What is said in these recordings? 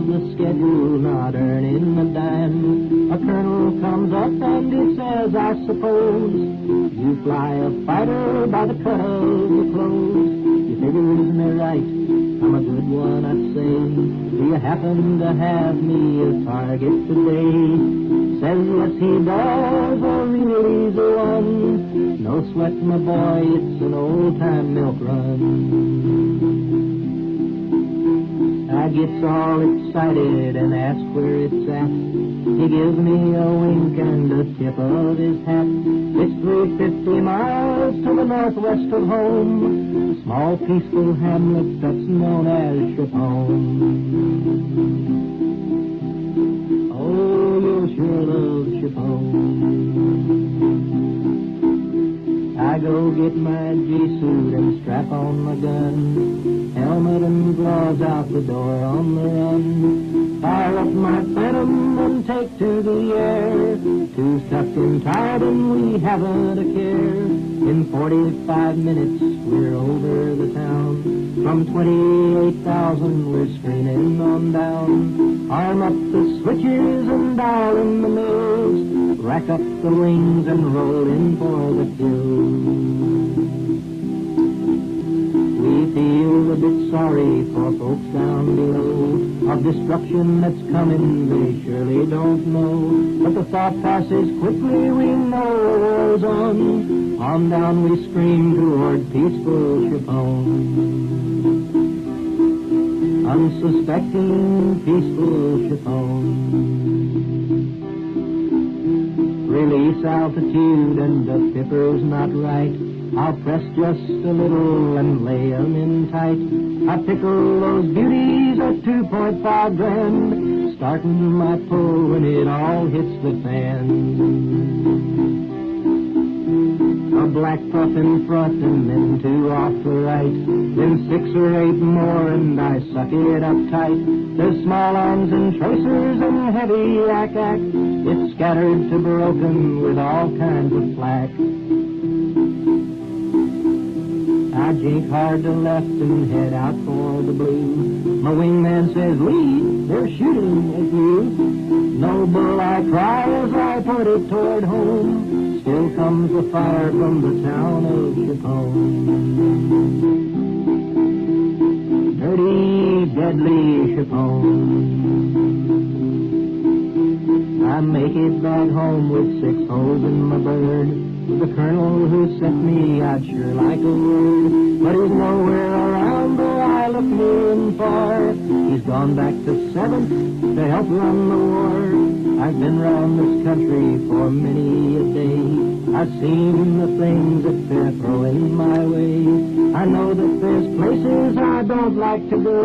of the schedule, not earning a dime. A colonel comes up and he says, I suppose you fly a fighter by the cut of the clothes. You figures me right, I'm a good one, I'd say. Do you happen to have me a target today? Says yes he does, a real easy one. No sweat, my boy, it's an old-time milk run. I gets all excited and asks where it's at. He gives me a wink and a tip of his hat. It's 350 miles to the northwest of home, a small peaceful hamlet that's known as Chapone. Oh, you'll sure love Chapone. I go get my G-suit and strap on my gun, helmet and gloves out the door on the run. Fire up my Phantom and take to the air, two stuck in tired and we haven't a care. In 45 minutes we're over the town, from 28,000 we're screaming on down. Arm up the switches and dial in the mills, rack up the wings and roll in for the kill. We feel a bit sorry for folks down below, of destruction that's coming they surely don't know. But the thought passes quickly, we know war's on. On down we scream toward peaceful Chapone. Unsuspecting peaceful Chapone. Release altitude and the pipper's not right. I'll press just a little and lay 'em in tight. I pickle those beauties at 2.5 grand, starting my pull when it all hits the fan. A black puff in front and then two off the right, then 6 or 8 more and I suck it up tight. There's small arms and tracers and heavy yak-ack. It's scattered to broken with all kinds of flak. I jink hard to left and head out for the blue. My wingman says, lead, they're shooting at you. No bull, I cry as I put it toward home. Still comes the fire from the town of Chapone. Dirty, deadly Chapone. I make it back home with 6 holes in my bird. The colonel who sent me, I'd sure like a word, but he's nowhere around, though I look near and far. He's gone back to 7th to help run the war. I've been round this country for many a day. I've seen the things that they're throwing my way. I know that there's places I don't like to go,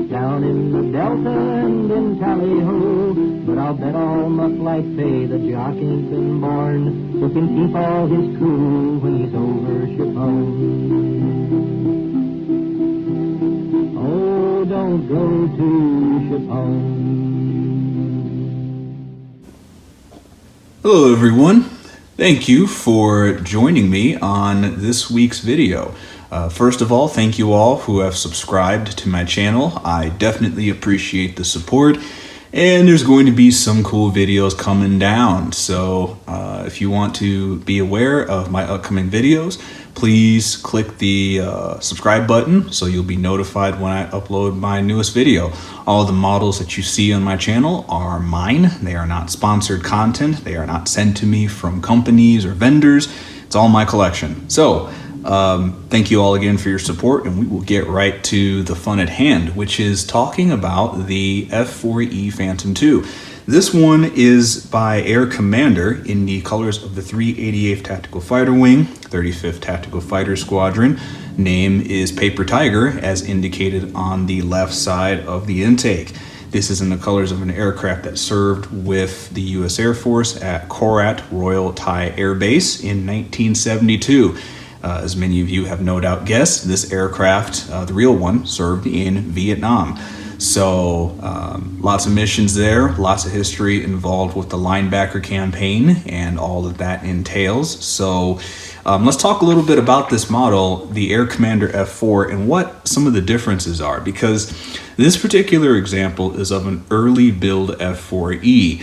down in the Delta and in Tally-Ho, but I'll bet all my flight pay the jock ain't been born who can keep all his cool when he's over Chapone. Oh, don't go to Chapone. Hello everyone, thank you for joining me on this week's video. First of all, thank you all who have subscribed to my channel. I definitely appreciate the support, and there's going to be some cool videos coming down. So if you want to be aware of my upcoming videos, please click the subscribe button so you'll be notified when I upload my newest video. All the models that you see on my channel are mine. They are not sponsored content. They are not sent to me from companies or vendors. It's all my collection. So thank you all again for your support, and we will get right to the fun at hand, which is talking about the F-4E Phantom II. This one is by Air Commander in the colors of the 388th Tactical Fighter Wing, 35th Tactical Fighter Squadron. Name is Paper Tiger, as indicated on the left side of the intake. This is in the colors of an aircraft that served with the U.S. Air Force at Korat Royal Thai Air Base in 1972. As many of you have no doubt guessed, this aircraft, the real one, served in Vietnam. So lots of missions there, lots of history involved with the linebacker campaign and all that that entails. So let's talk a little bit about this model, the Air Commander F4, and what some of the differences are, because this particular example is of an early build F-4E.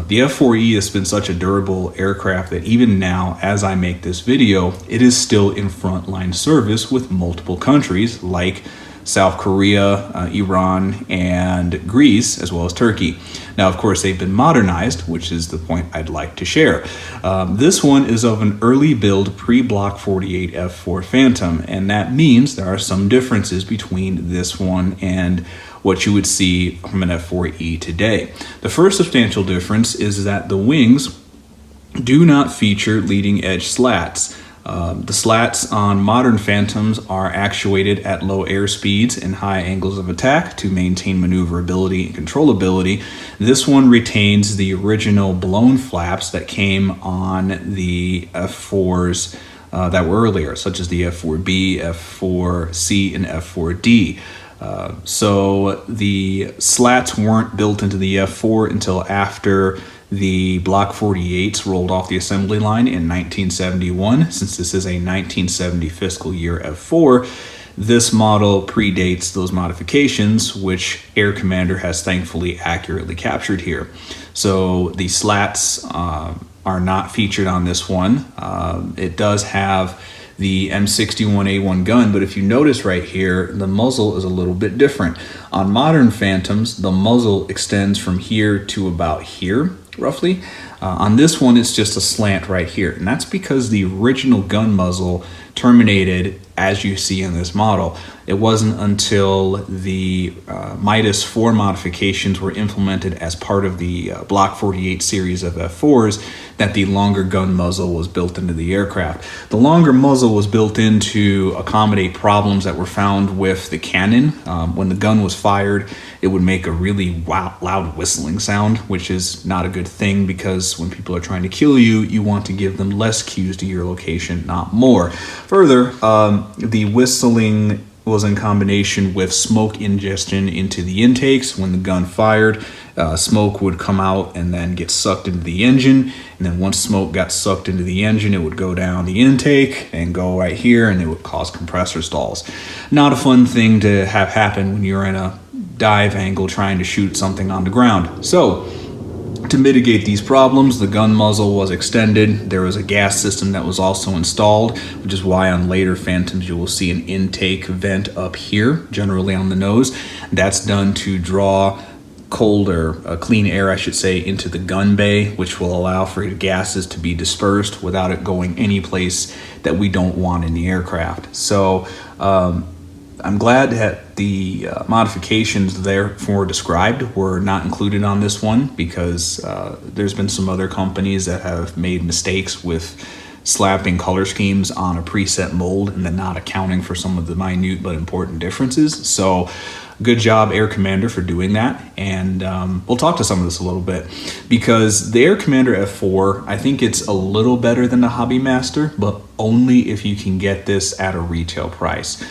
The F-4E has been such a durable aircraft that even now, as I make this video, it is still in frontline service with multiple countries like South Korea, Iran, and Greece, as well as Turkey. Now, of course, they've been modernized, which is the point I'd like to share. This one is of an early build pre-Block 48 F4 Phantom, and that means there are some differences between this one and what you would see from an F-4E today. The first substantial difference is that the wings do not feature leading edge slats. The slats on modern Phantoms are actuated at low air speeds and high angles of attack to maintain maneuverability and controllability. This one retains the original blown flaps that came on the F4s that were earlier, such as the F-4B, F-4C, and F-4D. So the slats weren't built into the F4 until after the Block 48s rolled off the assembly line in 1971. Since this is a 1970 fiscal year F4, this model predates those modifications, which Air Commander has thankfully accurately captured here. So the slats are not featured on this one. It does have the M61A1 gun, but if you notice right here, the muzzle is a little bit different. On modern Phantoms, the muzzle extends from here to about here, roughly. On this one, it's just a slant right here, and that's because the original gun muzzle terminated as you see in this model. It wasn't until the Midas 4 modifications were implemented as part of the Block 48 series of F4s that the longer gun muzzle was built into the aircraft. The longer muzzle was built in to accommodate problems that were found with the cannon. When the gun was fired, it would make a really loud whistling sound, which is not a good thing, because when people are trying to kill you, you want to give them less cues to your location, not more. Further, the whistling was in combination with smoke ingestion into the intakes. When the gun fired, smoke would come out and then get sucked into the engine, and then once smoke got sucked into the engine, it would go down the intake and go right here, and it would cause compressor stalls. Not a fun thing to have happen when you're in a dive angle trying to shoot something on the ground. So to mitigate these problems, the gun muzzle was extended. There was a gas system that was also installed, which is why on later Phantoms you will see an intake vent up here, generally on the nose. That's done to draw cold or clean air, I should say, into the gun bay, which will allow for gases to be dispersed without it going any place that we don't want in the aircraft. So I'm glad that the modifications therefore described were not included on this one, because there's been some other companies that have made mistakes with slapping color schemes on a preset mold and then not accounting for some of the minute but important differences. So good job, Air Commander, for doing that. And we'll talk to some of this a little bit, because the Air Commander F4, I think it's a little better than the Hobby Master, but only if you can get this at a retail price.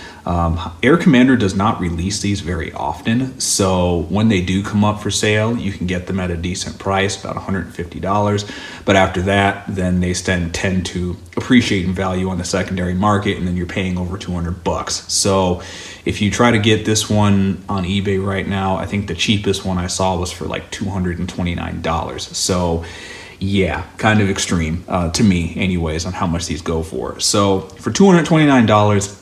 Air Commander does not release these very often, so when they do come up for sale, you can get them at a decent price, about $150. But after that, then they tend to appreciate in value on the secondary market, and then you're paying over $200. So if you try to get this one on eBay right now, I think the cheapest one I saw was for like $229. So yeah, kind of extreme to me anyways on how much these go for. So for $229,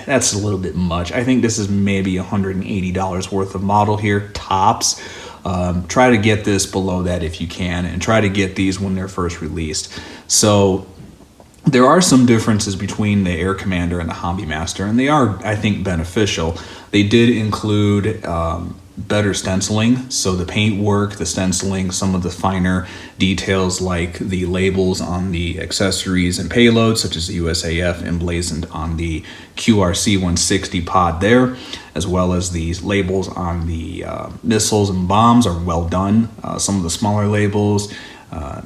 that's a little bit much. I think this is maybe $180 worth of model here, tops. Try to get this below that if you can, and try to get these when they're first released. So there are some differences between the Air Commander and the Hobby Master, and they are, I think, beneficial. They did include better stenciling, so the paint work, the stenciling, some of the finer details like the labels on the accessories and payloads, such as the USAF emblazoned on the QRC 160 pod there, as well as these labels on the missiles and bombs are well done. Some of the smaller labels,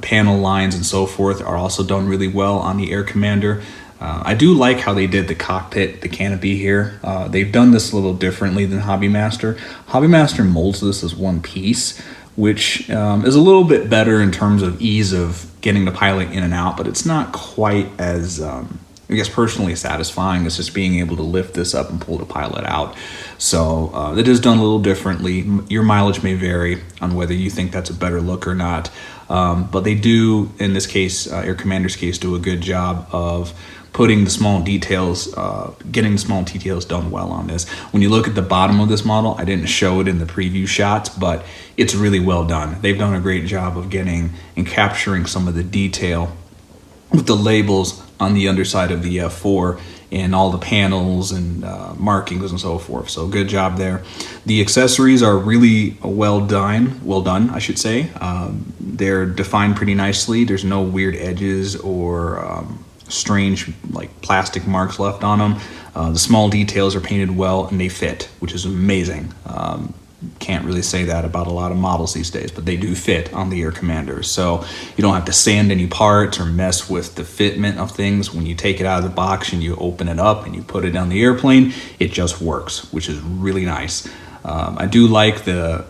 panel lines and so forth are also done really well on the Air Commander. I do like how they did the cockpit, the canopy here. They've done this a little differently than Hobby Master. Hobby Master molds this as one piece, which is a little bit better in terms of ease of getting the pilot in and out, but it's not quite as, I guess, personally satisfying as just being able to lift this up and pull the pilot out. So it is done a little differently. Your mileage may vary on whether you think that's a better look or not, but they do, in this case, Air Commander's case, do a good job of putting the small details, getting the small details done well on this. When you look at the bottom of this model, I didn't show it in the preview shots, but it's really well done. They've done a great job of getting and capturing some of the detail with the labels on the underside of the F4 and all the panels and markings and so forth. So good job there. The accessories are really well done, I should say. They're defined pretty nicely. There's no weird edges or strange like plastic marks left on them. The small details are painted well and they fit, which is amazing. Can't really say that about a lot of models these days, but they do fit on the Air Commander. So you don't have to sand any parts or mess with the fitment of things. When you take it out of the box and you open it up and you put it on the airplane, it just works, which is really nice. I do like the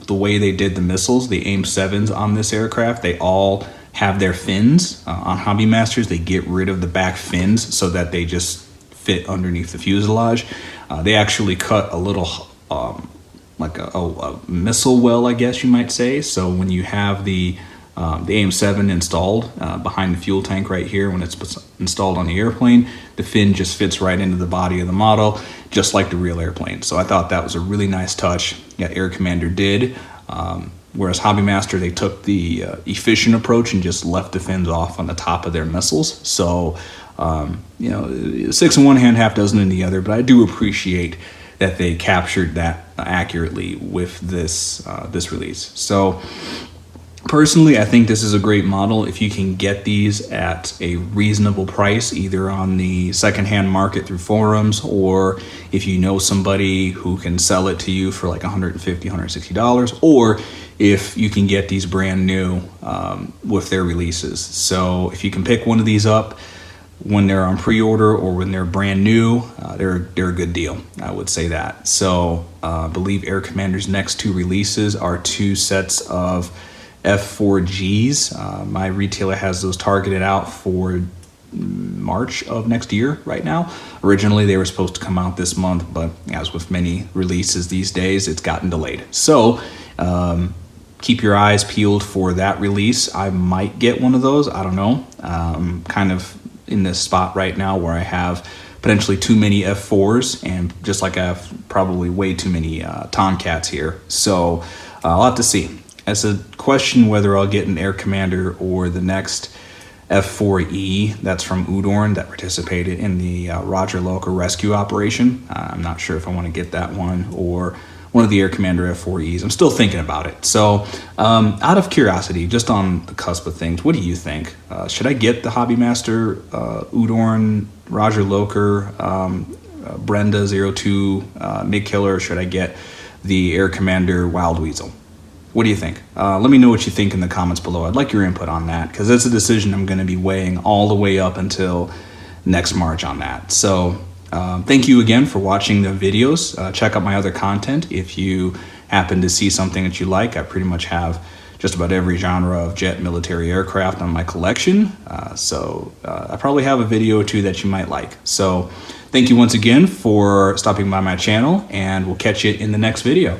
way they did the missiles, the AIM-7s on this aircraft. They all have their fins. On Hobby Masters, they get rid of the back fins so that they just fit underneath the fuselage. They actually cut a little like a missile well, I guess you might say. So when you have the AIM-7 installed behind the fuel tank right here, when it's installed on the airplane, the fin just fits right into the body of the model, just like the real airplane. So I thought that was a really nice touch that Air Commander did. Whereas Hobby Master, they took the efficient approach and just left the fins off on the top of their missiles. So, you know, 6 in one hand, half dozen in the other, but I do appreciate that they captured that accurately with this this release. So personally, I think this is a great model. If you can get these at a reasonable price, either on the secondhand market through forums, or if you know somebody who can sell it to you for like $150, $160, or if you can get these brand new with their releases. So if you can pick one of these up when they're on pre-order or when they're brand new, they're a good deal. I would say that. So I believe Air Commander's next 2 releases are 2 sets of F-4Gs. My retailer has those targeted out for March of next year right now. Originally they were supposed to come out this month, but as with many releases these days, it's gotten delayed. So keep your eyes peeled for that release. I might get one of those. I don't know. Kind of in this spot right now where I have potentially too many F4s, and just like I have probably way too many Tomcats here. So I'll have to see. As a question whether I'll get an Air Commander or the next F-4E that's from Udorn that participated in the Roger Local rescue operation. I'm not sure if I want to get that one or one of the Air Commander F-4Es. I'm still thinking about it. So out of curiosity, just on the cusp of things, what do you think? Should I get the Hobby Master Udorn, Roger Loker, Brenda 02 MiG Killer, or should I get the Air Commander Wild Weasel? What do you think? Let me know what you think in the comments below. I'd like your input on that, because it's a decision I'm going to be weighing all the way up until next March on that. So thank you again for watching the videos. Check out my other content if you happen to see something that you like. I pretty much have just about every genre of jet military aircraft on my collection. So I probably have a video or 2 that you might like. So thank you once again for stopping by my channel, and we'll catch you in the next video.